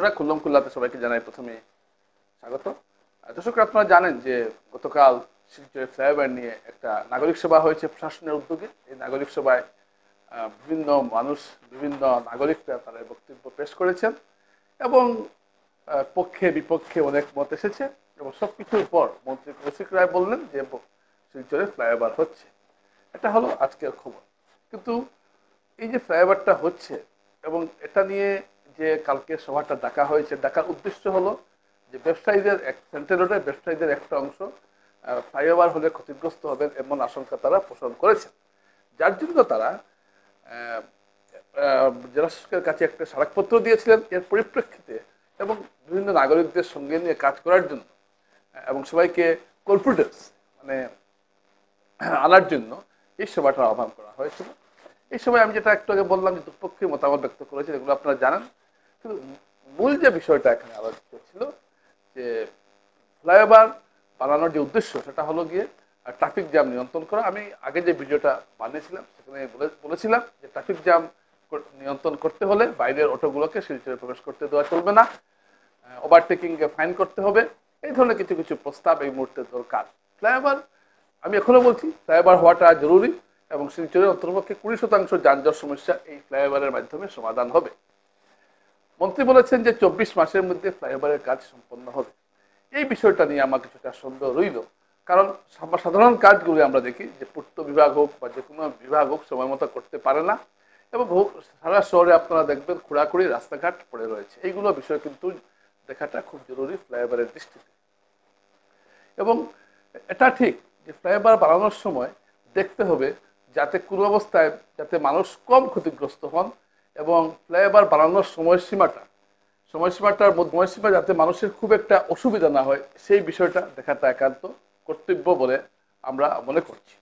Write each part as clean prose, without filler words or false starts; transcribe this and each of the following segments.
বন্ধুরা, খুল্লম খুল্লাতে সবাইকে জানাই প্রথমে স্বাগত। দর্শকরা, আপনারা জানেন যে গতকাল শিলচরের ফ্লাইওভার নিয়ে একটা নাগরিক সভা হয়েছে প্রশাসনের উদ্যোগে। এই নাগরিক সভায় বিভিন্ন মানুষ, বিভিন্ন নাগরিকরা তাদের বক্তব্য পেশ করেছেন এবং পক্ষে বিপক্ষে অনেক মত এসেছে এবং সবকিছুর পর মন্ত্রী কৌশিক রায় বললেন যে শিলচরে ফ্লাইওভার হচ্ছে। এটা হলো আজকের খবর। কিন্তু এই যে ফ্লাইওভারটা হচ্ছে এবং এটা নিয়ে যে কালকে সভাটা ডাকা হয়েছে, ডাকার উদ্দেশ্য হলো যে ব্যবসায়ীদের সেন্ট্রাল রোডের ব্যবসায়ীদের একটা অংশ ফ্লাইওভার হলে ক্ষতিগ্রস্ত হবেন এমন আশঙ্কা তারা পোষণ করেছেন, যার জন্য তারা জেলা শাসকের কাছে একটা স্মারকপত্র দিয়েছিলেন। এর পরিপ্রেক্ষিতে এবং বিভিন্ন নাগরিকদের সঙ্গে নিয়ে কাজ করার জন্য এবং সবাইকে কনফিডেন্স মানে আনার জন্য এই সভাটার আহ্বান করা হয়েছিল। এই সময় আমি যেটা একটু আগে বললাম যে দুপক্ষে মতামত ব্যক্ত করেছে, এগুলো আপনারা জানেন। কিন্তু মূল যে বিষয়টা এখানে আলোচিত ছিল যে ফ্লাইওভার বানানোর যে উদ্দেশ্য সেটা হলো গিয়ে ট্রাফিক জ্যাম নিয়ন্ত্রণ করা। আমি আগে যে ভিডিওটা বানিয়েছিলাম সেখানে বলেছিলাম যে ট্রাফিক জ্যাম নিয়ন্ত্রণ করতে হলে বাইরের অটোগুলোকে শিলচরে প্রবেশ করতে দেওয়া চলবে না, ওভারটেকিংকে ফাইন করতে হবে। এই ধরনের কিছু কিছু প্রস্তাব এই মুহূর্তে দরকার। ফ্লাইওভার, আমি এখনো বলছি ফ্লাইওভার হওয়াটা জরুরি এবং শিলচরের অন্তর্পক্ষে 20% যানজট সমস্যা এই ফ্লাইওভারের মাধ্যমে সমাধান হবে। মন্ত্রী বলেছেন যে 24 মাসের মধ্যে ফ্লাইওভারের কাজ সম্পন্ন হবে। এই বিষয়টা নিয়ে আমার কিছুটা সন্দেহ রইল, কারণ সাধারণ কাজগুলি আমরা দেখি যে পূর্ত বিভাগ হোক বা যে কোনো বিভাগ হোক সময় মতো করতে পারে না এবং সারা শহরে আপনারা দেখবেন খোঁড়াখুড়ি রাস্তাঘাট পড়ে রয়েছে। এইগুলো বিষয় কিন্তু দেখাটা খুব জরুরি ফ্লাইওভারের দৃষ্টিতে। এবং এটা ঠিক যে ফ্লাইওভার বানানোর সময় দেখতে হবে যাতে কোনো অবস্থায় যাতে মানুষ কম ক্ষতিগ্রস্ত হন এবং ফ্লাইওভার বানানোর সময়সীমা যাতে মানুষের খুব একটা অসুবিধা না হয়, সেই বিষয়টা দেখাটা একান্ত কর্তব্য বলে আমরা মনে করছি।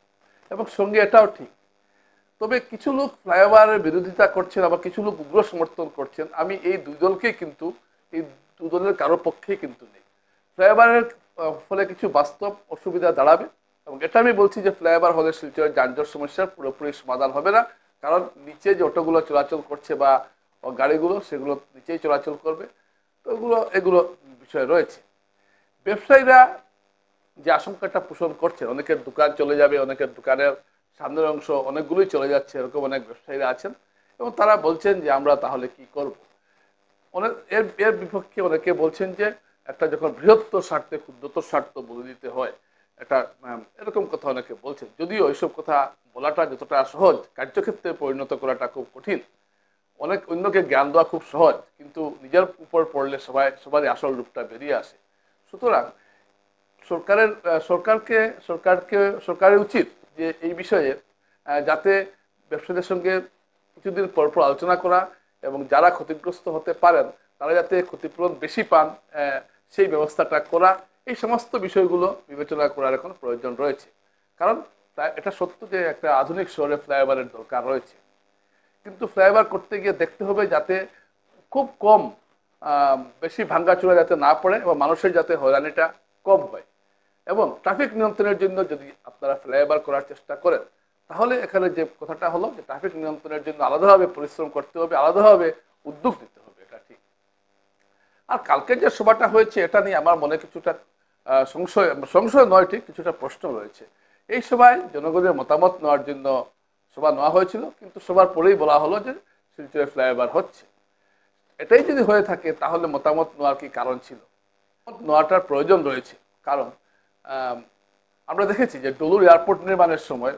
এবং সঙ্গে এটাও ঠিক, তবে কিছু লোক ফ্লাইওভারের বিরোধিতা করছেন, আবার কিছু লোক উগ্র সমর্থন করছেন। আমি এই দুই দলকেই কিন্তু, এই দুই দলের কারো পক্ষেই কিন্তু নেই। ফ্লাইওভারের ফলে কিছু বাস্তব অসুবিধা দাঁড়াবে এবং এটা আমি বলছি যে ফ্লাইওভার হলে শিলচরের যানজট সমস্যার পুরোপুরি সমাধান হবে না, কারণ নিচে যে অটোগুলো চলাচল করছে বা গাড়িগুলো সেগুলো নিচেই চলাচল করবে। তো এগুলো বিষয় রয়েছে। ব্যবসায়ীরা যে আশঙ্কাটা পোষণ করছেন, অনেকের দোকান চলে যাবে, অনেকের দোকানের সামনের অংশ অনেকগুলোই চলে যাচ্ছে, এরকম অনেক ব্যবসায়ীরা আছেন এবং তারা বলছেন যে আমরা তাহলে কি করব। অনেক এর বিপক্ষে অনেকে বলছেন যে একটা যখন বৃহত্তর স্বার্থে ক্ষুদ্রতর স্বার্থ বলে দিতে হয়, একটা এরকম কথা অনেকে বলছেন। যদিও এইসব কথা বলাটা যতটা সহজ, কার্যক্ষেত্রে পরিণত করাটা খুব কঠিন। অনেক অন্যকে জ্ঞান দেওয়া খুব সহজ, কিন্তু নিজের উপর পড়লে সবারই আসল রূপটা বেরিয়ে আসে। সুতরাং সরকারের উচিত যে এই বিষয়ে যাতে ব্যবসায়ীদের সঙ্গে কিছুদিন পর পর আলোচনা করা এবং যারা ক্ষতিগ্রস্ত হতে পারেন তারা যাতে ক্ষতিপূরণ বেশি পান সেই ব্যবস্থাটা করা, এই সমস্ত বিষয়গুলো বিবেচনা করার এখন প্রয়োজন রয়েছে। কারণ এটা সত্য যে একটা আধুনিক শহরে ফ্লাইওভারের দরকার রয়েছে, কিন্তু ফ্লাইওভার করতে গিয়ে দেখতে হবে যাতে খুব কম বেশি ভাঙ্গাচোরা যাতে না পড়ে এবং মানুষের যাতে হয়রানিটা কম হয়। এবং ট্রাফিক নিয়ন্ত্রণের জন্য যদি আপনারা ফ্লাইওভার করার চেষ্টা করেন, তাহলে এখানে যে কথাটা হলো যে ট্রাফিক নিয়ন্ত্রণের জন্য আলাদাভাবে পরিশ্রম করতে হবে, আলাদাভাবে উদ্যোগ নিতে হবে, এটা ঠিক। আর কালকে যে সভাটা হয়েছে এটা নিয়ে আমার মনে কিছুটা সংশয় নয়, ঠিক কিছুটা প্রশ্ন রয়েছে। এই সভায় জনগণের মতামত নেওয়ার জন্য সভা নেওয়া হয়েছিল, কিন্তু সবার পরেই বলা হলো যে শিলচরে ফ্লাইওভার হচ্ছে। এটাই যদি হয়ে থাকে তাহলে মতামত নেওয়ার কি কারণ ছিল? নেওয়াটার প্রয়োজন রয়েছে, কারণ আমরা দেখেছি যে ডলুর এয়ারপোর্ট নির্মাণের সময়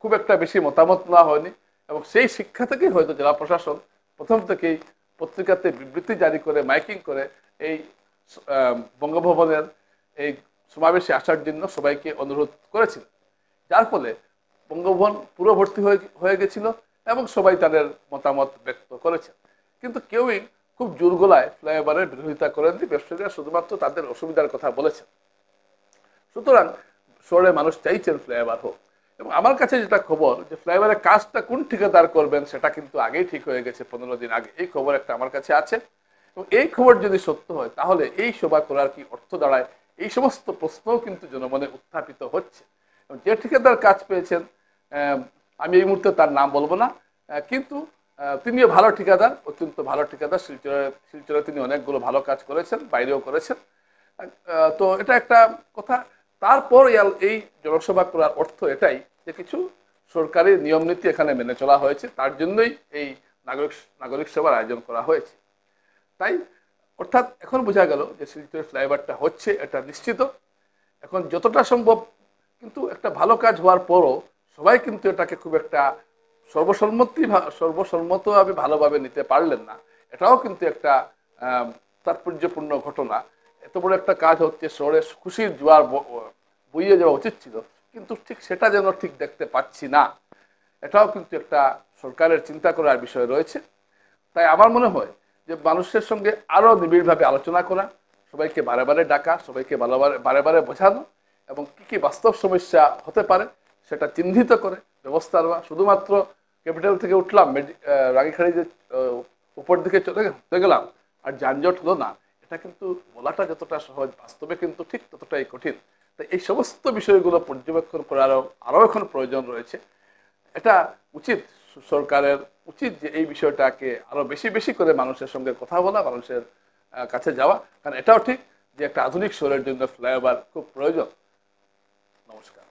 খুব একটা বেশি মতামত নেওয়া হয়নি এবং সেই শিক্ষা থেকেই হয়তো জেলা প্রশাসন প্রথম থেকেই পত্রিকাতে বিবৃতি জারি করে মাইকিং করে এই বঙ্গভবনের এই সমাবেশে আসার জন্য সবাইকে অনুরোধ করেছিল, যার ফলে বঙ্গভবন পুরো ভর্তি হয়ে গেছিল এবং সবাই তাদের মতামত ব্যক্ত করেছে। কিন্তু কেউই খুব জোর গলায় ফ্লাইওভারের বিরোধিতা করেননি, ব্যবসায়ীরা শুধুমাত্র তাদের অসুবিধার কথা বলেছেন। সুতরাং শহরে মানুষ চাইছেন ফ্লাইওভার হোক। এবং আমার কাছে যেটা খবর যে ফ্লাইওভারের কাজটা কোন ঠিকাদার করবেন সেটা কিন্তু আগেই ঠিক হয়ে গেছে, 15 দিন আগে। এই খবর একটা আমার কাছে আছে এবং এই খবর যদি সত্য হয় তাহলে এই সভা করার কি অর্থ দাঁড়ায়, এই সমস্ত প্রশ্নও কিন্তু জনমনে উত্থাপিত হচ্ছে। যে ঠিকাদার কাজ পেয়েছেন, আমি এই মুহূর্তে তার নাম বলবো না, কিন্তু তিনিও ভালো ঠিকাদার, অত্যন্ত ভালো ঠিকাদার। শিলচরে তিনি অনেকগুলো ভালো কাজ করেছেন, বাইরেও করেছেন। তো এটা একটা কথা। তারপর এই জনসভা করার অর্থ এটাই যে কিছু সরকারি নিয়ম নীতি এখানে মেনে চলা হয়েছে, তার জন্যই এই নাগরিক নাগরিক সভার আয়োজন করা হয়েছে। তাই অর্থাৎ এখন বোঝা গেল যে শিলচর ফ্লাইওভারটা হচ্ছে, এটা নিশ্চিত। এখন যতটা সম্ভব, কিন্তু একটা ভালো কাজ হওয়ার পরও সবাই কিন্তু এটাকে খুব একটা সর্বসম্মতভাবে ভালোভাবে নিতে পারলেন না। এটাও কিন্তু একটা তাৎপর্যপূর্ণ ঘটনা। এত বড় একটা কাজ হচ্ছে, শহরে খুশির জোয়ার বইয়ে যাওয়া উচিত ছিল, কিন্তু ঠিক সেটা যেন ঠিক দেখতে পাচ্ছি না। এটাও কিন্তু একটা সরকারের চিন্তা করার বিষয় রয়েছে। তাই আমার মনে হয় যে মানুষের সঙ্গে আরো নিবিড়ভাবে আলোচনা করা, সবাইকে বারে বারে ডাকা, সবাইকে বারে বারে বোঝানো, এবং কি কি বাস্তব সমস্যা হতে পারে সেটা চিহ্নিত করে ব্যবস্থা নেওয়া। শুধুমাত্র ক্যাপিটাল থেকে উঠলাম, রাঙিখাড়ি যে উপর দিকে চলে গেলাম আর যানজট হলো না, এটা কিন্তু বলাটা যতটা সহজ, বাস্তবে কিন্তু ঠিক ততটাই কঠিন। তাই এই সমস্ত বিষয়গুলো পর্যবেক্ষণ করারও আরও এখন প্রয়োজন রয়েছে। এটা উচিত, সরকারের উচিত যে এই বিষয়টাকে আরো বেশি বেশি করে মানুষের সঙ্গে কথা বলা, মানুষের কাছে যাওয়া। কারণ এটাও ঠিক যে একটা আধুনিক শহরের জন্য ফ্লাইওভার খুব প্রয়োজন। নমস্কার।